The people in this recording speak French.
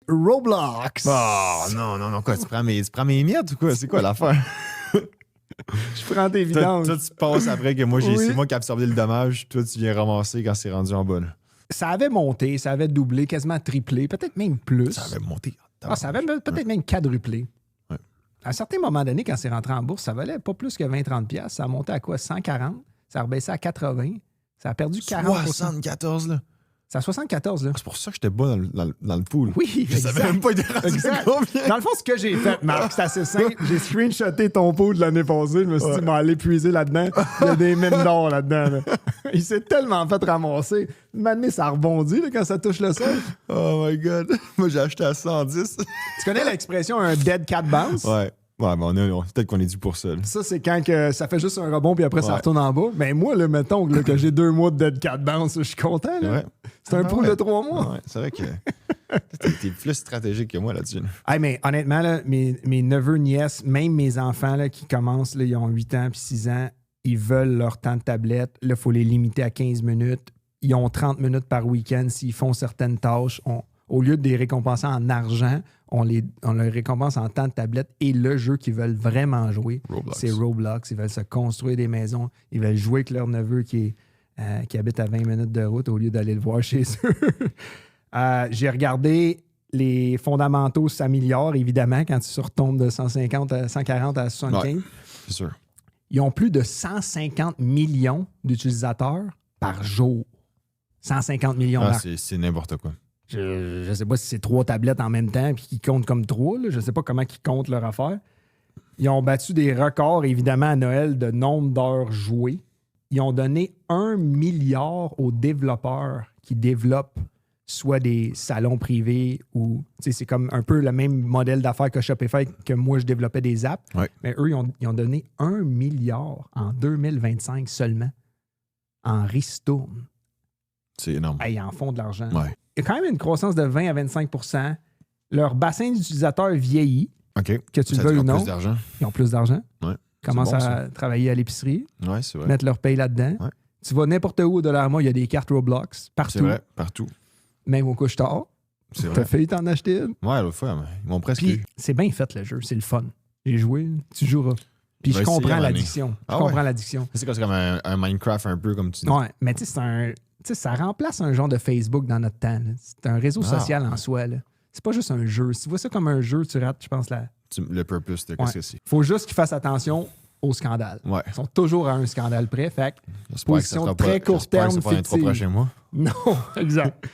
Roblox. Oh, non, quoi, tu prends mes miettes ou quoi? C'est quoi l'affaire? Je prends tes vidanges. Toi, tu passes après que moi, Oui. c'est moi qui ai absorbé le dommage. Toi, tu viens ramasser quand c'est rendu en bas. Là. Ça avait monté, ça avait doublé, quasiment triplé, peut-être même plus. Ça avait monté. Ça avait peut-être même quadruplé. Ouais. À un certain moment donné, quand c'est rentré en bourse, ça valait pas plus que 20-30$. Ça a monté à quoi? 140. Ça a rebaissé à 80. Ça a perdu 40%. 74, là. C'est à 74, là. C'est pour ça que j'étais bas dans le pool. Oui, Je savais même pas il était rendu Exact. combien. Dans le fond, ce que j'ai fait, Marc, c'est assez simple. J'ai screenshoté ton pot de l'année passée. Je me suis dit, aller puiser là-dedans. Il y a des mines d'or là-dedans. Là. Il s'est tellement fait ramasser. Maintenant, ça rebondit là, quand ça touche le sol. Oh my God. Moi, j'ai acheté à 110. Tu connais l'expression un dead cat bounce? Ouais. Ouais, mais peut-être qu'on est dû pour ça. Là. Ça, c'est quand que ça fait juste un rebond puis après, ça retourne en bas. Mais moi, là, mettons là, que j'ai 2 mois de dead cat bounce, je suis content. Là. Ouais. C'est un pool de 3 mois. Ouais, c'est vrai que t'es plus stratégique que moi là-dessus. Là. Hey, mais honnêtement, là, mes neveux, nièces, même mes enfants là, qui commencent, là, ils ont 8 ans puis 6 ans, ils veulent leur temps de tablette. Là, il faut les limiter à 15 minutes. Ils ont 30 minutes par week-end s'ils font certaines tâches. Au lieu de les récompenser en argent, on les récompense en temps de tablette. Et le jeu qu'ils veulent vraiment jouer, c'est Roblox. Ils veulent se construire des maisons. Ils veulent jouer avec leur neveu qui habite à 20 minutes de route au lieu d'aller le voir chez eux. J'ai regardé les fondamentaux s'améliorent, évidemment, quand tu retombes de 140 à 75. Ouais, c'est sûr. Ils ont plus de 150 millions d'utilisateurs par jour. 150 millions. C'est n'importe quoi. Je ne sais pas si c'est 3 tablettes en même temps puis qu'ils comptent comme 3. Là. Je ne sais pas comment ils comptent leur affaire. Ils ont battu des records, évidemment, à Noël de nombre d'heures jouées. Ils ont donné 1 milliard aux développeurs qui développent soit des salons privés ou c'est comme un peu le même modèle d'affaires que Shopify que moi, je développais des apps. Ouais. Mais eux, ils ont donné 1 milliard en 2025 seulement en ristourne. C'est énorme. Ils en font de l'argent. Ouais. Il y a quand même une croissance de 20 à 25%. Leur bassin d'utilisateurs vieillit, OK. que tu le veuilles ou non. Plus d'argent. Ils ont plus d'argent. Ouais. Commencent à travailler à l'épicerie, Ouais, c'est vrai. mettre leur paye là-dedans. Ouais. Tu vas n'importe où au $1, il y a des cartes Roblox partout. C'est vrai, partout. Même au couche-tard. C'est vrai. T'as failli t'en acheter une. Ouais, l'autre fois, mais ils m'ont presque Puis eu. c'est bien fait le jeu, c'est le fun. J'ai joué, tu joueras. Puis Je je vais comprends essayer, l'addiction. Je Ah comprends ouais. l'addiction. C'est comme un Minecraft un peu comme tu dis. Ouais, mais tu sais, ça remplace un genre de Facebook dans notre temps. Là. C'est un réseau social en soi. Là. C'est pas juste un jeu. Si tu vois ça comme un jeu, tu rates, je pense, Le purpose de qu'est-ce que c'est. Faut juste qu'ils fassent attention au scandale. Ouais. Ils sont toujours à un scandale près. Fait que J'espère que ça position sera très pas, court terme j'espère que ça fera dans les 3 fictive. prochains mois. Non, exact.